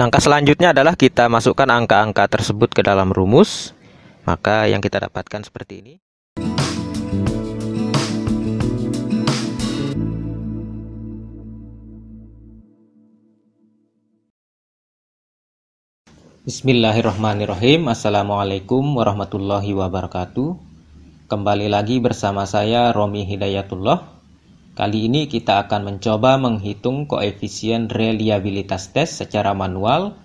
Langkah selanjutnya adalah kita masukkan angka-angka tersebut ke dalam rumus. Maka yang kita dapatkan seperti ini. Bismillahirrahmanirrahim. Assalamualaikum warahmatullahi wabarakatuh. Kembali lagi bersama saya Romi Hidayatullah. Kali ini kita akan mencoba menghitung koefisien reliabilitas tes secara manual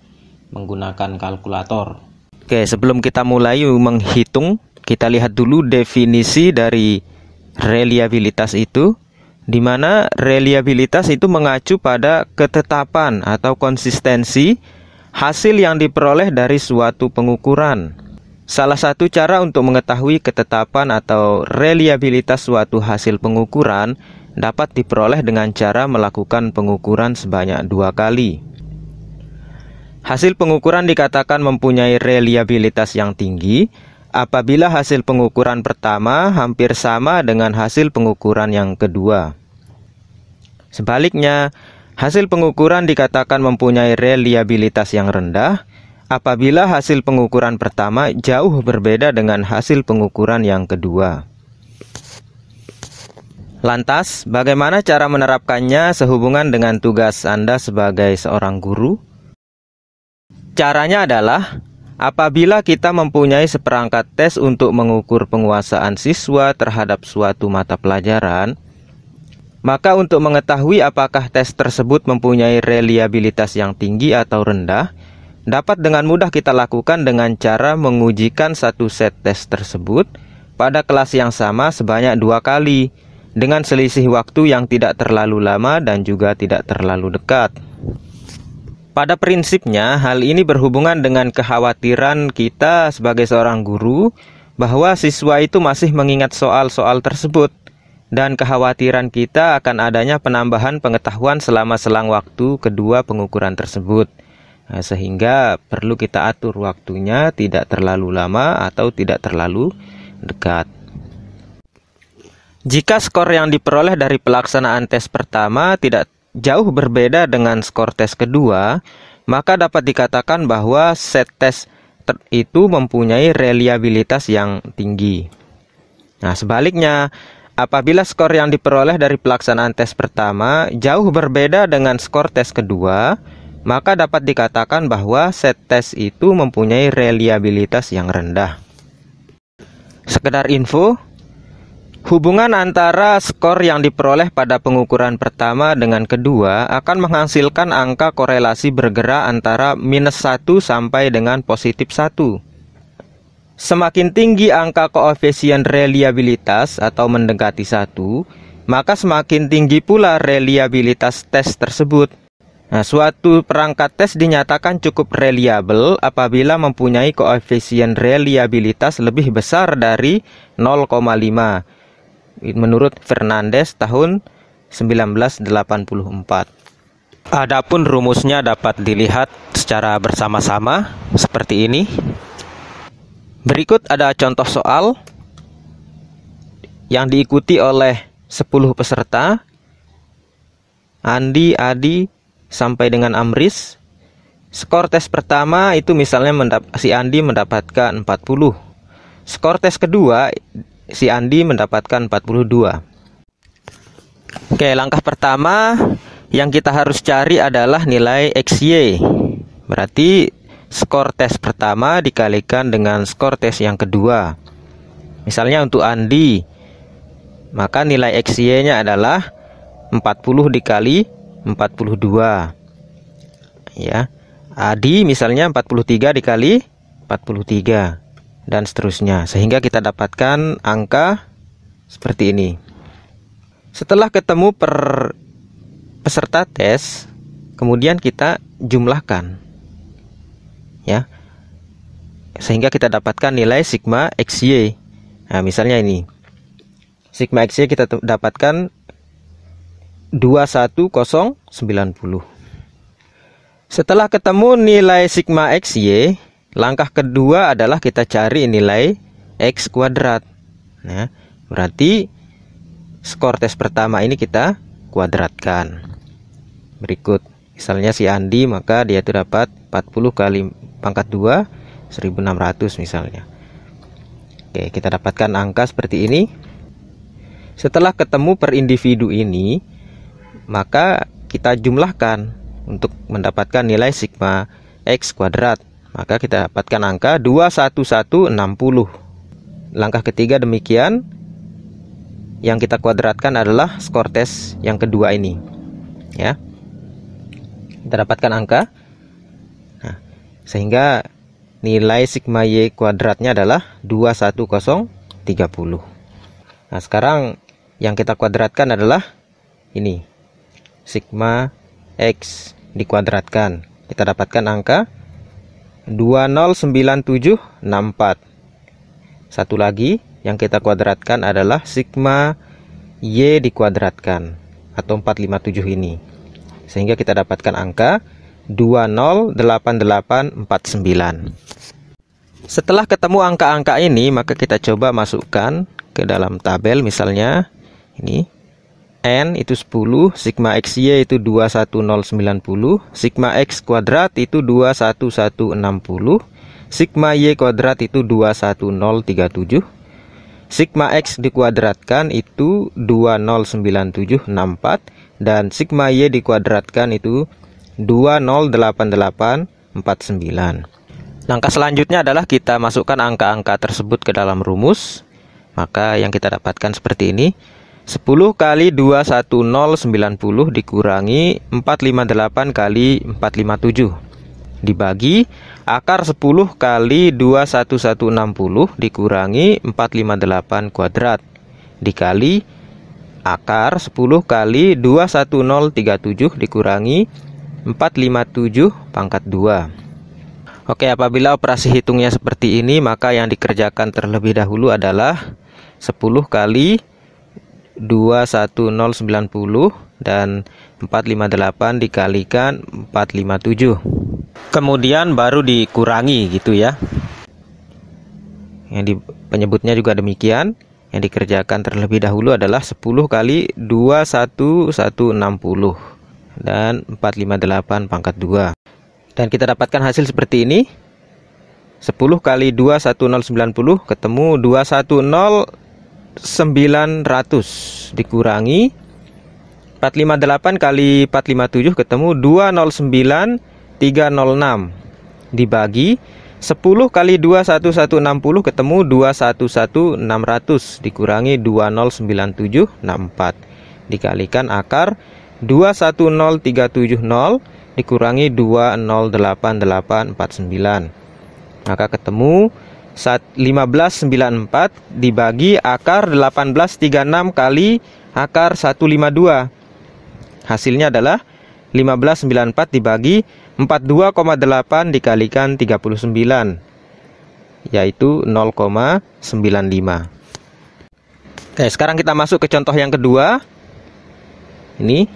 menggunakan kalkulator. Oke, sebelum kita mulai menghitung, kita lihat dulu definisi dari reliabilitas itu, di mana reliabilitas itu mengacu pada ketetapan atau konsistensi hasil yang diperoleh dari suatu pengukuran. Salah satu cara untuk mengetahui ketetapan atau reliabilitas suatu hasil pengukuran dapat diperoleh dengan cara melakukan pengukuran sebanyak 2 kali. Hasil pengukuran dikatakan mempunyai reliabilitas yang tinggi apabila hasil pengukuran pertama hampir sama dengan hasil pengukuran yang kedua. Sebaliknya, hasil pengukuran dikatakan mempunyai reliabilitas yang rendah apabila hasil pengukuran pertama jauh berbeda dengan hasil pengukuran yang kedua. Lantas, bagaimana cara menerapkannya sehubungan dengan tugas Anda sebagai seorang guru? Caranya adalah, apabila kita mempunyai seperangkat tes untuk mengukur penguasaan siswa terhadap suatu mata pelajaran, maka untuk mengetahui apakah tes tersebut mempunyai reliabilitas yang tinggi atau rendah, dapat dengan mudah kita lakukan dengan cara mengujikan satu set tes tersebut pada kelas yang sama sebanyak 2 kali, dengan selisih waktu yang tidak terlalu lama dan juga tidak terlalu dekat. Pada prinsipnya, hal ini berhubungan dengan kekhawatiran kita sebagai seorang guru bahwa siswa itu masih mengingat soal-soal tersebut, dan kekhawatiran kita akan adanya penambahan pengetahuan selama selang waktu kedua pengukuran tersebut. Sehingga perlu kita atur waktunya tidak terlalu lama atau tidak terlalu dekat. Jika skor yang diperoleh dari pelaksanaan tes pertama tidak jauh berbeda dengan skor tes kedua, maka dapat dikatakan bahwa set tes itu mempunyai reliabilitas yang tinggi. Nah, sebaliknya, apabila skor yang diperoleh dari pelaksanaan tes pertama jauh berbeda dengan skor tes kedua, maka dapat dikatakan bahwa set tes itu mempunyai reliabilitas yang rendah. Sekedar info, hubungan antara skor yang diperoleh pada pengukuran pertama dengan kedua akan menghasilkan angka korelasi bergerak antara -1 sampai dengan +1. Semakin tinggi angka koefisien reliabilitas atau mendekati 1, maka semakin tinggi pula reliabilitas tes tersebut. Nah, suatu perangkat tes dinyatakan cukup reliabel apabila mempunyai koefisien reliabilitas lebih besar dari 0,5. Menurut Fernandez tahun 1984. Adapun rumusnya dapat dilihat secara bersama-sama seperti ini. Berikut ada contoh soal yang diikuti oleh 10 peserta, Andi, Adi, sampai dengan Amris. Skor tes pertama itu misalnya si Andi mendapatkan 40. Skor tes kedua si Andi mendapatkan 42. Oke, langkah pertama yang kita harus cari adalah nilai XY. Berarti skor tes pertama dikalikan dengan skor tes yang kedua. Misalnya untuk Andi, maka nilai XY-nya adalah 40 dikali 42. Ya. Adi misalnya 43 dikali 43 dan seterusnya, sehingga kita dapatkan angka seperti ini. Setelah ketemu peserta tes, kemudian kita jumlahkan, ya, sehingga kita dapatkan nilai sigma XY. Nah, misalnya ini sigma XY kita dapatkan 21090. Setelah ketemu nilai sigma XY, langkah kedua adalah kita cari nilai X kuadrat. Nah, berarti skor tes pertama ini kita kuadratkan. Berikut misalnya si Andi, maka dia itu dapat 40 kali pangkat 2 1600 misalnya. Oke, kita dapatkan angka seperti ini. Setelah ketemu per individu ini, maka kita jumlahkan untuk mendapatkan nilai sigma X kuadrat. Maka kita dapatkan angka 21160. Langkah ketiga demikian. Yang kita kuadratkan adalah skor tes yang kedua ini, ya. Kita dapatkan angka. Nah, sehingga nilai sigma Y kuadratnya adalah 21030. Nah, sekarang yang kita kuadratkan adalah ini, sigma X dikuadratkan. Kita dapatkan angka 209764. Satu lagi yang kita kuadratkan adalah sigma Y dikuadratkan atau 457 ini. Sehingga kita dapatkan angka 208849. Setelah ketemu angka-angka ini, maka kita coba masukkan ke dalam tabel. Misalnya ini N itu 10, sigma XY itu 21090, sigma X kuadrat itu 21160, sigma Y kuadrat itu 21037, sigma X dikuadratkan itu 209764, dan sigma Y dikuadratkan itu 208849. Langkah selanjutnya adalah kita masukkan angka-angka tersebut ke dalam rumus. Maka yang kita dapatkan seperti ini. 10 kali 21090 dikurangi 458 kali 457 dibagi akar 10 kali 21160 dikurangi 458 kuadrat dikali akar 10 kali 21037 dikurangi 457 pangkat 2. Oke, apabila operasi hitungnya seperti ini, maka yang dikerjakan terlebih dahulu adalah 10 kali 21090 dan 458 dikalikan 457. Kemudian baru dikurangi gitu ya. Penyebutnya juga demikian. Yang dikerjakan terlebih dahulu adalah 10 kali 21160 dan 458 pangkat 2. Dan kita dapatkan hasil seperti ini. 10 kali 21090 ketemu 210.900 dikurangi 458 kali 457 ketemu 209306 dibagi 10 kali 21160 ketemu 211600 dikurangi 209764 dikalikan akar 210.370 dikurangi 208849. Maka ketemu 1594 dibagi akar 1836 kali akar 152. Hasilnya adalah 1594 dibagi 42,8 dikalikan 39, yaitu 0,95. Oke, sekarang kita masuk ke contoh yang kedua. Ini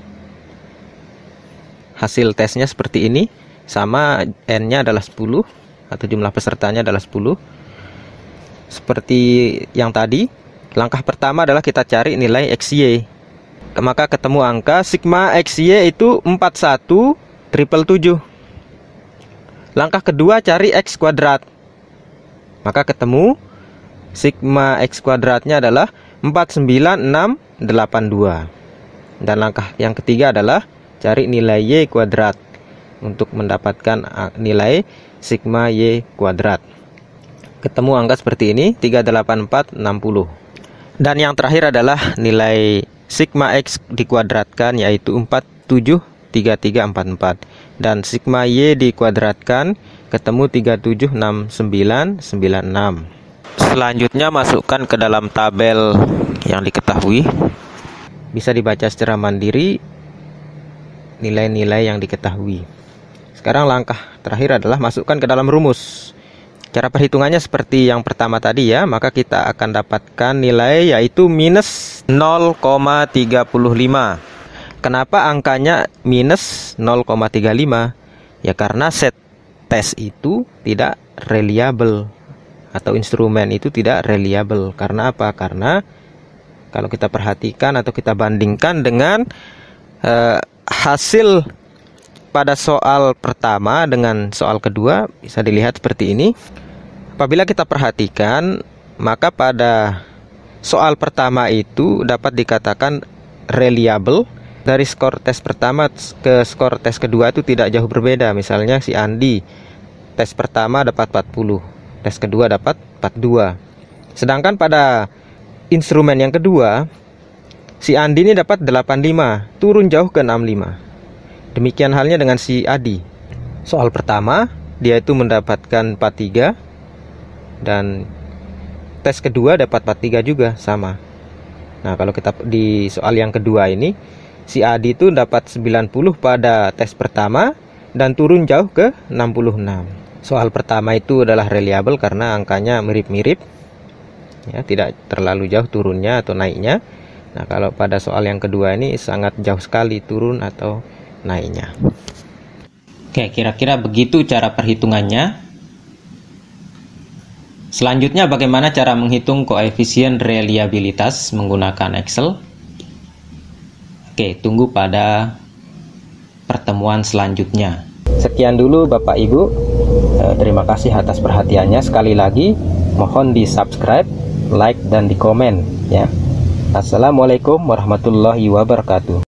hasil tesnya seperti ini. Sama, N-nya adalah 10 atau jumlah pesertanya adalah 10. Seperti yang tadi, langkah pertama adalah kita cari nilai XY. Maka ketemu angka sigma XY itu 41777. Langkah kedua cari X kuadrat. Maka ketemu sigma X kuadratnya adalah 49682. Dan langkah yang ketiga adalah cari nilai Y kuadrat untuk mendapatkan nilai sigma Y kuadrat. Ketemu angka seperti ini 38460. Dan yang terakhir adalah nilai sigma X dikuadratkan, yaitu 473344, dan sigma Y dikuadratkan ketemu 376996. Selanjutnya masukkan ke dalam tabel yang diketahui. Bisa dibaca secara mandiri nilai-nilai yang diketahui. Sekarang langkah terakhir adalah masukkan ke dalam rumus. Cara perhitungannya seperti yang pertama tadi ya, maka kita akan dapatkan nilai yaitu minus 0,35. Kenapa angkanya minus 0,35? Ya karena set tes itu tidak reliable atau instrumen itu tidak reliable. Karena apa? Karena kalau kita perhatikan atau kita bandingkan dengan hasil pada soal pertama dengan soal kedua bisa dilihat seperti ini. Apabila kita perhatikan, maka pada soal pertama itu dapat dikatakan reliable. Dari skor tes pertama ke skor tes kedua itu tidak jauh berbeda. Misalnya si Andi tes pertama dapat 40, tes kedua dapat 42. Sedangkan pada instrumen yang kedua, si Andi ini dapat 85, turun jauh ke 65. Demikian halnya dengan si Adi. Soal pertama dia itu mendapatkan 43, dan tes kedua dapat 43 juga, sama. Nah, kalau kita di soal yang kedua ini, si Adi itu dapat 90 pada tes pertama dan turun jauh ke 66. Soal pertama itu adalah reliable karena angkanya mirip-mirip, ya, tidak terlalu jauh turunnya atau naiknya. Nah, kalau pada soal yang kedua ini sangat jauh sekali turun atau naiknya. Oke, kira-kira begitu cara perhitungannya. Selanjutnya, bagaimana cara menghitung koefisien reliabilitas menggunakan Excel? Oke, tunggu pada pertemuan selanjutnya. Sekian dulu Bapak Ibu. Terima kasih atas perhatiannya. Sekali lagi, mohon di subscribe, like, dan di komen, ya. Assalamualaikum warahmatullahi wabarakatuh.